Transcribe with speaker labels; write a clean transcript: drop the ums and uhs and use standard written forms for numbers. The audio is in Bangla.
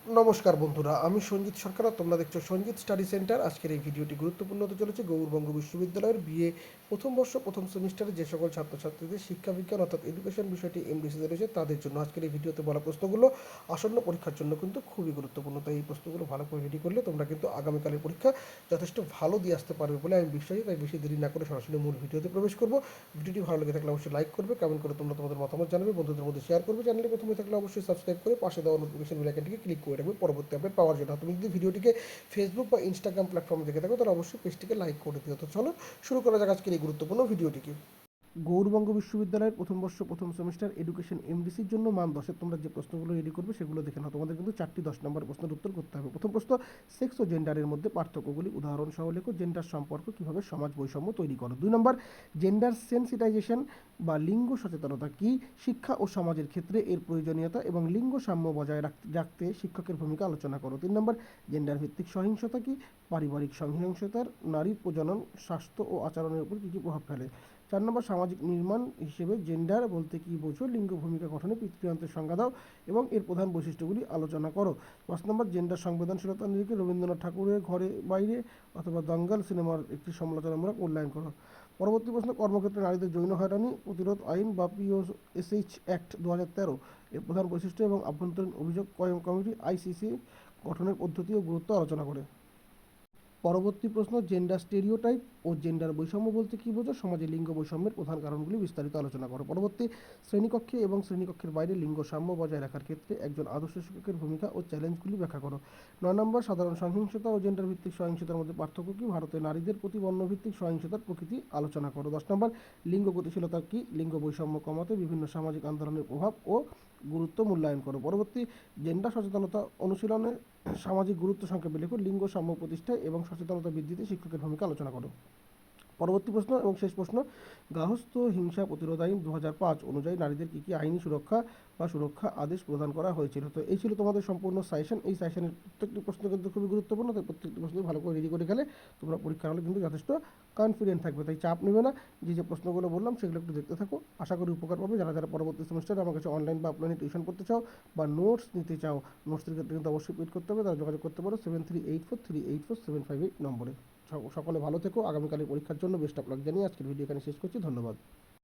Speaker 1: নমস্কার বন্ধুরা, আমি সঞ্জিত সরকার আর তোমরা দেখছো সঞ্জিত স্টাডি সেন্টার। আজকের এই ভিডিওটি গুরুত্বপূর্ণ হতে চলেছে গৌড়বঙ্গ বিশ্ববিদ্যালয়ের বিএ প্রথম বর্ষ প্রথম সেমিস্টারে যে সকল ছাত্রছাত্রীদের শিক্ষাবিজ্ঞান অর্থাৎ এডুকেশন বিষয়টি এমডিসিতে রয়েছে তাদের জন্য আজকের এই ভিডিওতে বলা প্রশ্নগুলো আসন্ন পরীক্ষার জন্য কিন্তু খুবই গুরুত্বপূর্ণ। তাই এই প্রশ্নগুলো ভালো করে রেডি করলে তোমরা কিন্তু আগামীকালের পরীক্ষা যথেষ্ট ভালো দিয়ে আসতে পারবে বলে আমি বিশ্বাসী। তাই বেশি দেরি না করে সরাসরি মূল ভিডিওতে প্রবেশ করবো। ভিডিওটি ভালো লেগে থাকলে অবশ্যই লাইক করবে, কমেন্ট করে তোমরা তোমাদের মতামত জানাবে, বন্ধুদের মধ্যে শেয়ার করবে। চ্যানেলে প্রথমে থাকলে অবশ্যই সাবস্ক্রাইব করে পাশে দেওয়া নোটিফিকেশন বেল আইকনটিকে ক্লিক করে রাখবে পরবর্তী আপডেট পাওয়ার জন্য। তুমি যদি ভিডিওটিকে ফেসবুক বা ইনস্টাগ্রাম প্ল্যাটফর্মে দেখে থাকো তাহলে অবশ্যই পেজটিকে লাইক করে দিও। তো চলো শুরু করা যাক আজকের এই গুরুত্বপূর্ণ ভিডিওটিকে। গৌড়বঙ্গ বিশ্ববিদ্যালয়ের প্রথম বর্ষ প্রথম সেমিস্টার এডুকেশন এমডিসির জন্য মান 10-এর তোমরা যে প্রশ্নগুলো রেডি করবে সেগুলো দেখে নাও। তোমাদের কিন্তু 4টি 10 নম্বর প্রশ্নের উত্তর করতে হবে। প্রথম প্রশ্ন, সেক্স ও জেন্ডারের মধ্যে পার্থক্যগুলি উদাহরণ সহ লেখো। জেন্ডার সম্পর্ক কিভাবে সমাজ বৈষম্য তৈরি করো। 2 নম্বর, জেন্ডার সেন্সিটাইজেশন বা লিঙ্গ সচেতনতা কি, শিক্ষা ও সমাজের ক্ষেত্রে এর প্রয়োজনীয়তা এবং লিঙ্গ সাম্য বজায় রাখতে শিক্ষকের ভূমিকা আলোচনা করো। 3 নম্বর, জেন্ডার ভিত্তিক সহিংসতা কি, পারিবারিক সহিংসতার নারীর প্রজনন, স্বাস্থ্য ও আচরণের উপর কী কী প্রভাব ফেলে। 4 নম্বর, সামাজিক নির্মাণ হিসেবে জেন্ডার বলতে কী বোঝো, লিঙ্গ ভূমিকা গঠনে পিতৃতন্ত্রের সংজ্ঞা দাও এবং এর প্রধান বৈশিষ্ট্যগুলি আলোচনা করো। 5 নম্বর, জেন্ডার সংবেদনশীলতা নিরিখে রবীন্দ্রনাথ ঠাকুরের ঘরে বাইরে অথবা দঙ্গল সিনেমার একটি সমালোচনামূলক মূল্যায়ন করো। পরবর্তী প্রশ্ন, কর্মক্ষেত্রে নারীদের যৌন হয়রানি প্রতিরোধ আইন বা পিওএসএইচ অ্যাক্ট 2013 এর প্রধান বৈশিষ্ট্য এবং আভ্যন্তরীণ অভিযোগ কমিটি আইসিসি গঠনের পদ্ধতি ও গুরুত্ব আলোচনা করে। পরবর্তী প্রশ্ন, জেন্ডার স্টেরিওটাইপ ও জেন্ডার বৈষম্য বলতে কী বোঝো, সমাজে লিঙ্গ বৈষম্যের প্রধান কারণগুলি বিস্তারিত আলোচনা করো। পরবর্তী, শ্রেণীকক্ষে এবং শ্রেণীকক্ষের বাইরে লিঙ্গ সাম্য বজায় রাখার ক্ষেত্রে একজন আদর্শ শিক্ষকের ভূমিকা ও চ্যালেঞ্জগুলি ব্যাখ্যা করো। 9 নম্বর, সাধারণ সহিংসতা ও জেন্ডার ভিত্তিক সহিংসতার মধ্যে পার্থক্য কী, ভারতে নারীদের প্রতি বর্ণভিত্তিক সহিংসতার প্রকৃতি আলোচনা করো। 10 নম্বর, লিঙ্গ গতিশীলতা কী, লিঙ্গ বৈষম্য কমাতে বিভিন্ন সামাজিক আন্দোলনের প্রভাব ও গুরুত্ব মূল্যায়ন করো। পরবর্তী, জেন্ডার সচেতনতা অনুশীলনে সামাজিক গুরুত্ব সংক্ষেপে লেখো। লিঙ্গ সাম্য প্রতিষ্ঠায় এবং সচেতনতা বৃদ্ধিতে শিক্ষকের ভূমিকা আলোচনা করো। পরবর্তী প্রশ্ন এবং শেষ প্রশ্ন, গার্হস্থ্য হিংসা প্রতিরোধ আইন 2005 অনুযায়ী নারীদের কী কী আইনি সুরক্ষা বা সুরক্ষা আদেশ প্রদান করা হয়েছিল। তো এই ছিল তোমাদের সম্পূর্ণ সাজেশন। এই সাজেশনের প্রত্যেকটি প্রশ্ন কিন্তু খুবই গুরুত্বপূর্ণ, তাই প্রত্যেকটি প্রশ্ন ভালো করে রেডি করে গেলে তোমরা পরীক্ষার হলে কিন্তু যথেষ্ট কনফিডেন্ট থাকবে। তাই চাপ নেবে না, যে প্রশ্নগুলো বললাম সেগুলো একটু দেখতে থাকো, আশা করি উপকার পাবে। যারা যারা পরবর্তী সেমিস্টারে আমার কাছে অনলাইন বা অফলাইনে টিউশন করতে চাও বা নোটস নিতে চাও, নোটসের ক্ষেত্রে কিন্তু অবশ্যই পেড করতে হবে। তারা যোগাযোগ করতে পারো 7384384758 নম্বরে। সকলে ভালো থেকো। আগামীকালের পরীক্ষার জন্য বেস্ট অফ লাক জানিয়ে আজকের ভিডিও এখানে শেষ করছি। ধন্যবাদ।